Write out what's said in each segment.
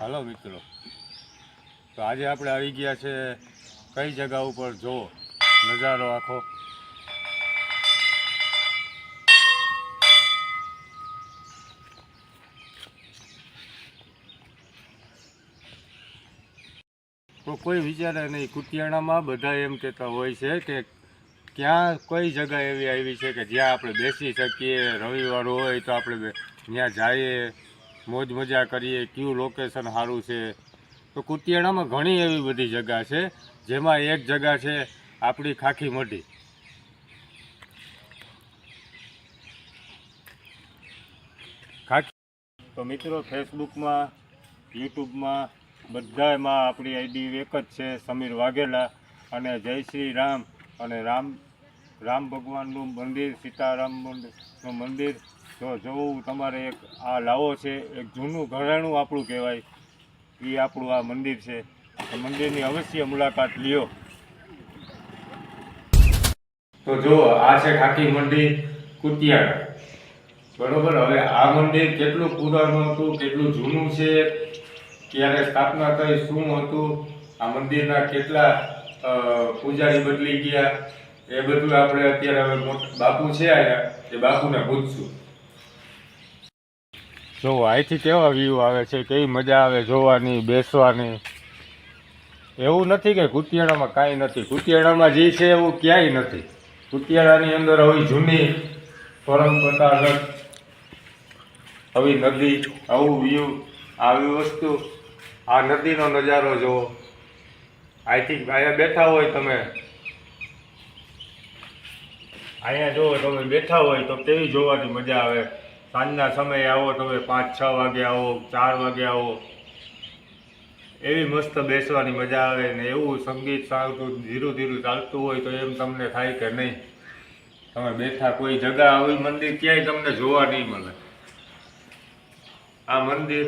હાલો મિત્રો, તો આજે આપણે આવી ગયા છે કઈ જગ્યા ઉપર જો નજારો આખો તો કોઈ વિચારે નહીં. કુતિયાણામાં બધા એમ કહેતા હોય છે કે ક્યાં કઈ જગ્યા એવી આવી છે કે જ્યાં આપણે બેસી શકીએ, રવિવાર હોય તો આપણે ત્યાં જઈએ, મોજ મજા કરીએ, કયું લોકેશન સારું છે. તો કુતિયાણામાં ઘણી એવી બધી જગ્યા છે, જેમાં એક જગ્યા છે આપણી ખાખી મઢી. ખાખી તો મિત્રો ફેસબુકમાં, યુટ્યુબમાં બધામાં આપણી આઈડી એક જ છે, સમીર વાઘેલા. અને જય શ્રી રામ અને રામ ભગવાનનું મંદિર, સીતારામનું મંદિર જો જોવું તમારે એક આ લાવો છે. એક જૂનું ઘરાણું આપણું કહેવાય, એ આપણું આ મંદિર છે. આ મંદિરની અવશ્ય મુલાકાત લ્યો. તો જો આ છે ખાખી મંદિર કુતિયાણા, બરોબર. હવે આ મંદિર કેટલું પુરાણું હતું, કેટલું જૂનું છે, ક્યારે સ્થાપના થઈ, શું હતું, આ મંદિરના કેટલા પૂજારી બદલી ગયા, એ બધું આપણે અત્યારે હવે બાપુ છે આયા, એ બાપુને પૂછશું. જો અહીંથી કેવા વ્યૂ આવે છે, કેવી મજા આવે જોવાની, બેસવાની. એવું નથી કે કુતિયાણામાં કાંઈ નથી, કુતિયાણામાં જે છે એવું ક્યાંય નથી. કુતિયાણાની અંદર આવી જૂની પરંપરાગત આવી નદી, આવું વ્યૂ, આવી વસ્તુ, આ નદીનો નજારો જુઓ. અહીંથી અહીંયા બેઠા હોય તમે, અહીંયા જુઓ તમે બેઠા હોય તો કેવી જોવાની મજા આવે. સાંજના સમયે આવો તમે, 5-6 વાગે આવો, 4 વાગે આવો, એવી મસ્ત બેસવાની મજા આવે. ને એવું સંગીત ચાલતું, ધીરું ધીરું ચાલતું હોય તો એમ તમને થાય કે નહીં તમે બેઠા. કોઈ જગ્યા આવી મંદિર ક્યાંય તમને જોવા નહીં મળે. આ મંદિર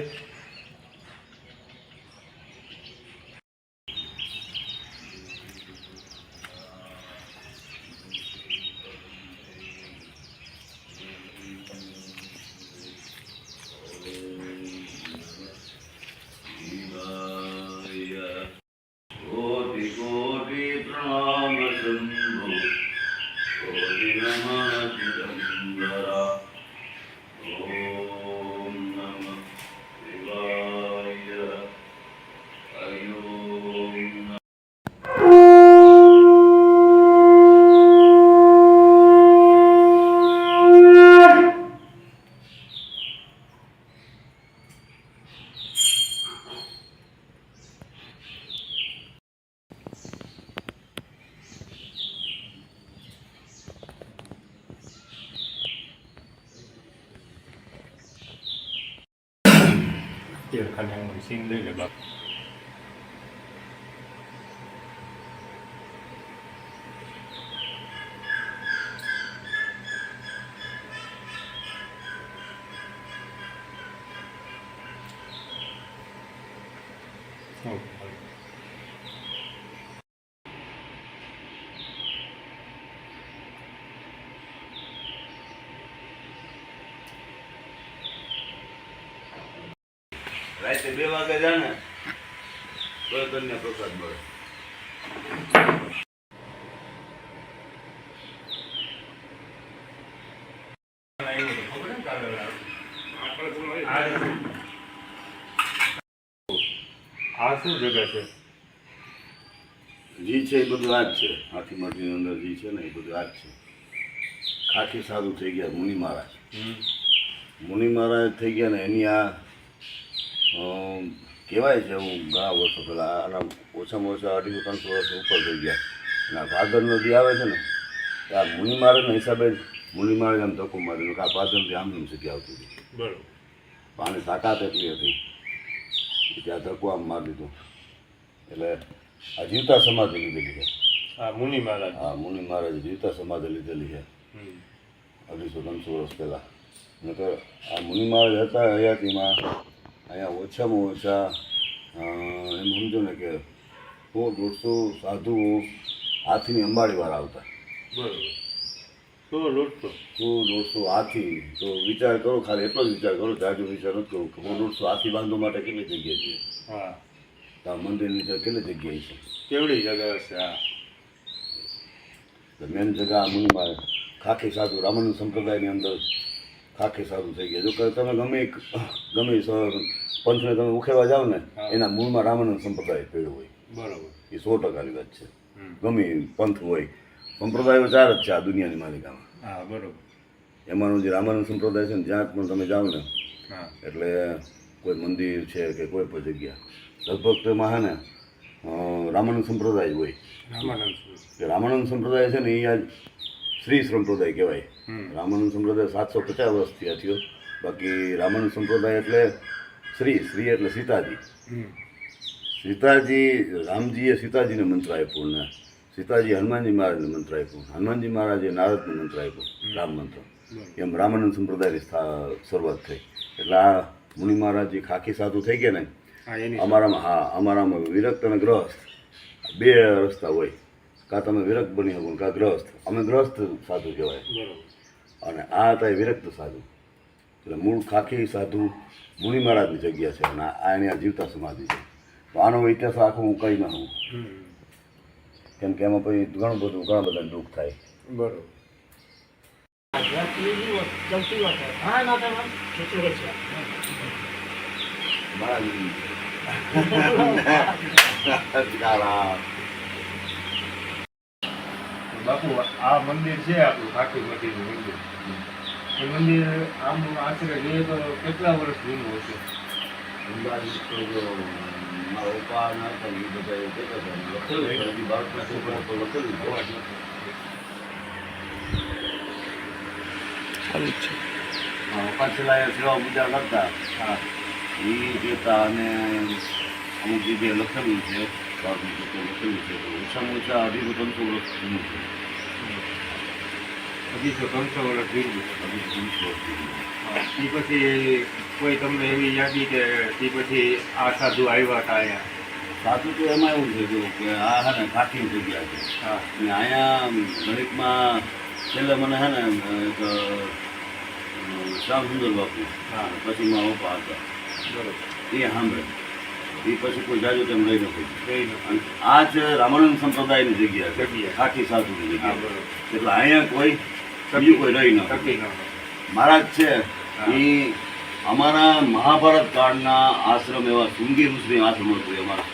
ખાલી સીન લઈ લે બાપ. રાતે 2 વાગે જાને તો કન્યા પ્રસાદ મળે. આ શું જગ્યા છે? જી છે એ બધું આ જ છે. હાથી માટીની અંદર જી છે ને એ બધું આ જ છે. ખાખી સાધુ થઈ ગયા મુનિ મહારાજ. મુનિ મહારાજ થઈ ગયા ને એની આ કહેવાય છે, હું ઘણા વર્ષો પહેલાં, આના ઓછામાં ઓછા 250-300 વર્ષ ઉપર થઈ ગયા. અને આ ભાદર નદી આવે છે ને, આ મુનિ મહારાજના હિસાબે જ મુનિ મહારાજ આમ ધક્કો માર્યો કે આ ભાદરથી આમ જગ્યા આવતી હતી. બરોબર. પાણી તાકાત એટલી હતી ત્યાં ધક્કો આમ મારી દીધું. એટલે આ જીવતા સમાધિ લીધેલી છે. હા, મુનિ મહારાજ. હા, મુનિ મહારાજે જીવતા સમાધિ લીધેલી છે 250-300 વર્ષ પહેલાં. નકર આ મુનિ મહારાજ હતા હયાતીમાં અહીંયા ઓછામાં ઓછા એમ સમજો ને કે 100-150 સાધુઓ હાથીની અંબાડીવાળા આવતા. બરોબર. 100-150 હાથી. તો વિચાર કરો, ખાલી એટલો જ વિચાર કરો, જાજુ વિચાર નથી કરો. 100-150 હાથી બાંધવા માટે કેટલી જગ્યા છે? હા, તો આ મંદિરની અંદર કેટલી જગ્યા છે? કેવડી જગ્યા છે? હા, તો મેન જગ્યા આ મુનિમાં ખાખી સાધુ રામાનંદ સંપ્રદાયની અંદર ખાખી સાધુ થઈ ગયા. જો કે તમે ગમે પંથને તમે ઉખેવા જાઓ ને, હા. એના મૂળમાં રામાનંદ સંપ્રદાય પડ્યો હોય. બરોબર. એ 100%ની વાત છે. હમ. ગમે એ પંથ હોય, સંપ્રદાયો 4 જ છે આ દુનિયાની માલિકામાં. હા, બરોબર. એમાંનો જે રામાનંદ સંપ્રદાય છે ને, જ્યાં પણ તમે જાઓ ને, હા, એટલે કોઈ મંદિર છે કે કોઈ પણ જગ્યા લગભગ તેમાં હે ને રામાનંદ સંપ્રદાય જ હોય. રામાનંદ. કે રામાનંદ સંપ્રદાય છે ને એ આજ શ્રી સંપ્રદાય કહેવાય. હમ. રામાનંદ સંપ્રદાય 750 વર્ષથી આ થયો. બાકી રામાનંદ સંપ્રદાય એટલે શ્રી એટલે સીતાજી. હમ. સીતાજી, રામજીએ સીતાજીને મંત્ર આપ્યો ને સીતાજી હનુમાનજી મહારાજને મંત્ર આપ્યો. હનુમાનજી મહારાજે નારદને મંત્ર આપ્યો, રામ મંત્ર. એમ રામાનંદ સંપ્રદાયની શરૂઆત થઈ. એટલે આ મુનિ મહારાજ જે ખાખી સાધુ થઈ ગયા ને, હા, એની અમારામાં વિરક્ત અને ગ્રહસ્થ 2 રસ્તા હોય. કાં તમે વિરક્ત બની શકો કાં ગ્રહસ્થ. અમે ગ્રહસ્થ સાધુ કહેવાય. બરોબર. અને આ હતા એ વિરક્ત સાધુ. એટલે મૂળ ખાખી સાધુ મુનિ મહારાજની જગ્યા છે અને આ એની આ જીવતા સમાધિ છે. તો આનો ઇતિહાસ આખો હું કહી ન હું, હમ. કેમ કે એમાં પછી ઘણા બધા દુઃખ થાય. બરોબર. બાપુ, આ મંદિર છે આપણું ખાખી માટીનું મંદિર. એ મંદિર આમ આશરે જોઈએ તો કેટલા વર્ષ જૂનું હશે? અંદાજિત તો જો મારા પપ્પા ના હતા એ બધા એ કહેતા હતા, લખેલું છે, હજી બાળકના છોકરા તો લખેલું છે. પપ્પા છેલ્લા એ સેવા પૂજા કરતા. હા, એ કહેતા અને અમુક જગ્યાએ લખેલું છે, બાળકનું છોકરું લખેલું છે. તો ઓછામાં ઓછા 250-300 વર્ષ જૂનું છે. 200-300 વર્ષ જૂનું. 250 વર્ષ જૂનું. એ પછી કોઈ તમને એવી યાદી કે તે પછી આ સાધુ આવ્યા હતા અહીંયા? સાચું તો એમાં એવું છે જો કે આ હે ને ખાખીની જગ્યા છે. હા, અને અહીંયા ગણિતમાં છેલ્લે મને હે ને એક શ્યામ સુંદર બાપુ, હા, પછી મારા પપ્પા હતા બરોબર. એ સાંભળે. એ પછી કોઈ જાજો તેમ લઈ નથી. કઈ નથી. અને આ છે રામાનંદ સંપ્રદાયની જગ્યા છે, જગ્યા. ખાખી સાધુની હા, જગ્યા. બરોબર. એટલે અહીંયા કોઈ બીજું કોઈ રહી ન ટકી ન મહારાજ છે હા. એ અમારા મહાભારત કાળના આશ્રમ એવા શૃંગી ઋષિ આશ્રમ હતું અમારા.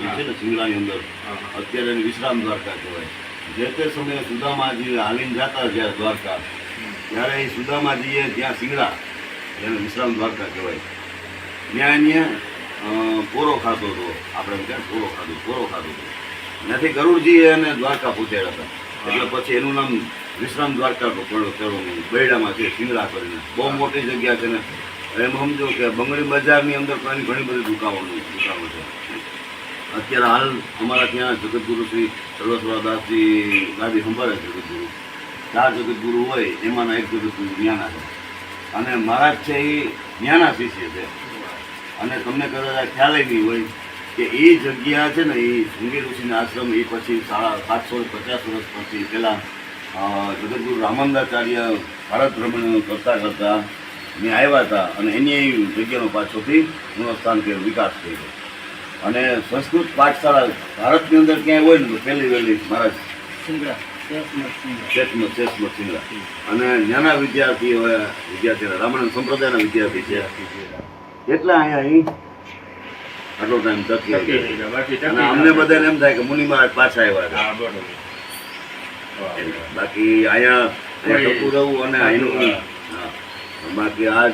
એ છે ને સિંગરાની અંદર. હા. અત્યારે એને વિશ્રામ દ્વારકા કહેવાય. જે તે સમયે સુદામાજી હાલીને જતા જ્યારે દ્વારકા, ત્યારે એ સુદામાજીએ ત્યાં સિંગડા, એને વિશ્રામ દ્વારકા કહેવાય, ત્યાં એને પોરો ખાતો હતો. આપણે એમ ક્યાં પોરો ખાતો હતો. ત્યાંથી ગરુડજીએ એને દ્વારકા પહોંચાડ્યા હતા. એટલે પછી એનું નામ વિશ્રામ દ્વારકા પડ્યું. બૈડામાં છે સિંગડા કરીને. બહુ મોટી જગ્યા છે ને એમ સમજો કે બંગડી બજારની અંદર પણ એની ઘણી બધી દુકાનો છે. અત્યારે હાલ અમારા ત્યાં જગતગુરુ શ્રી સર્વસ્વદાસજી ગાદી સંભાળે છે. જગતગુરુ 4 જગતગુરુ હોય એમાંના એક જગતગુરુ જ્ઞાના છે. અને મહારાજ છે એ જ્ઞાના શિષ્ય છે. અને તમને કદાચ ખ્યાલ નહીં હોય કે એ જગ્યા છે ને એ શૃંગી ઋષિના આશ્રમ એ પછી 750 વર્ષ પછી પહેલાં જગતગુરુ રામાનંદાચાર્ય ભારત ભ્રમણ કરતા મેં આવ્યા હતા. અને એની જગ્યાનો પાછોથી ગુણસ્થાન કે વિકાસ થઈ ગયો. અને સંસ્કૃત પાઠશાળા ભારતની અંદર ક્યાંય હોય ને તો પહેલી વહેલી મહારાજ શેષમત સિંગડા. અને નાના વિદ્યાર્થીઓ રામાનંદ સંપ્રદાયના વિદ્યાર્થી છે. એટલા અહીંયા અહીં આટલો ટાઈમ ટકી. અને અમને બધાને એમ થાય કે મુનિ મહારાજ પાછા આવ્યા હતા. હા, બરોબર. બાકી અહીંયા ટકું રહેવું અને અહીંનું બાકી આ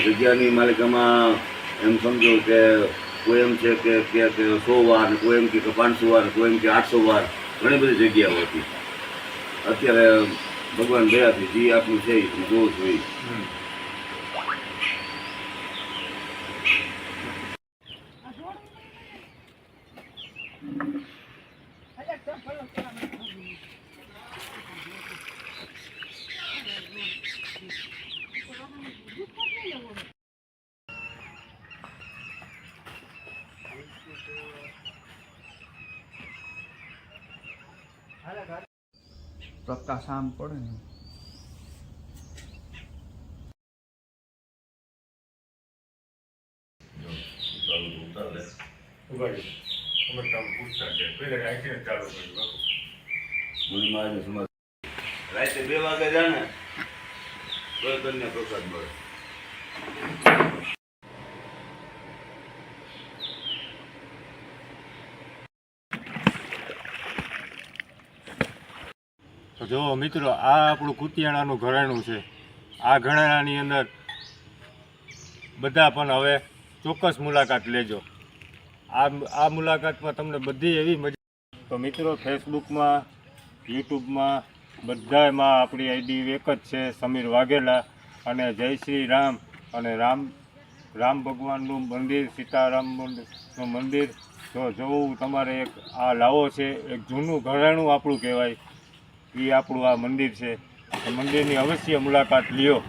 જગ્યાની માલિકામાં એમ સમજો કે કોઈ એમ છે કે 100 વાર, કોઈ એમ કે 500 વાર, કોઈ એમ કે 800 વાર, ઘણી બધી જગ્યાઓ હતી. અત્યારે ભગવાન દયાથી જે આપણું છે એ જોવું જોઈએ. પ્રકાશ આમ પડે ને મુનિમાળની સમાધિ રાતે 2 વાગે જાણે તો કન્યા પ્રસાદ મળે. તો જુઓ મિત્રો, આ આપણું કુતિયાણાનું ઘરેણું છે. આ ઘરેણાની અંદર બધા પણ હવે ચોક્કસ મુલાકાત લેજો. આ મુલાકાતમાં તમને બધી એવી મજા. તો મિત્રો, ફેસબુકમાં, યુટ્યુબમાં બધામાં આપણી આઈડી એક જ છે, સમીર વાઘેલા. અને જય શ્રી રામ અને રામ ભગવાનનું મંદિર, સીતારામનું મંદિર જો જોવું તમારે એક આ લાવો છે. એક જૂનું ઘરેણું આપણું કહેવાય, એ આપણું આ મંદિર છે. મંદિરની અવશ્ય મુલાકાત લ્યો.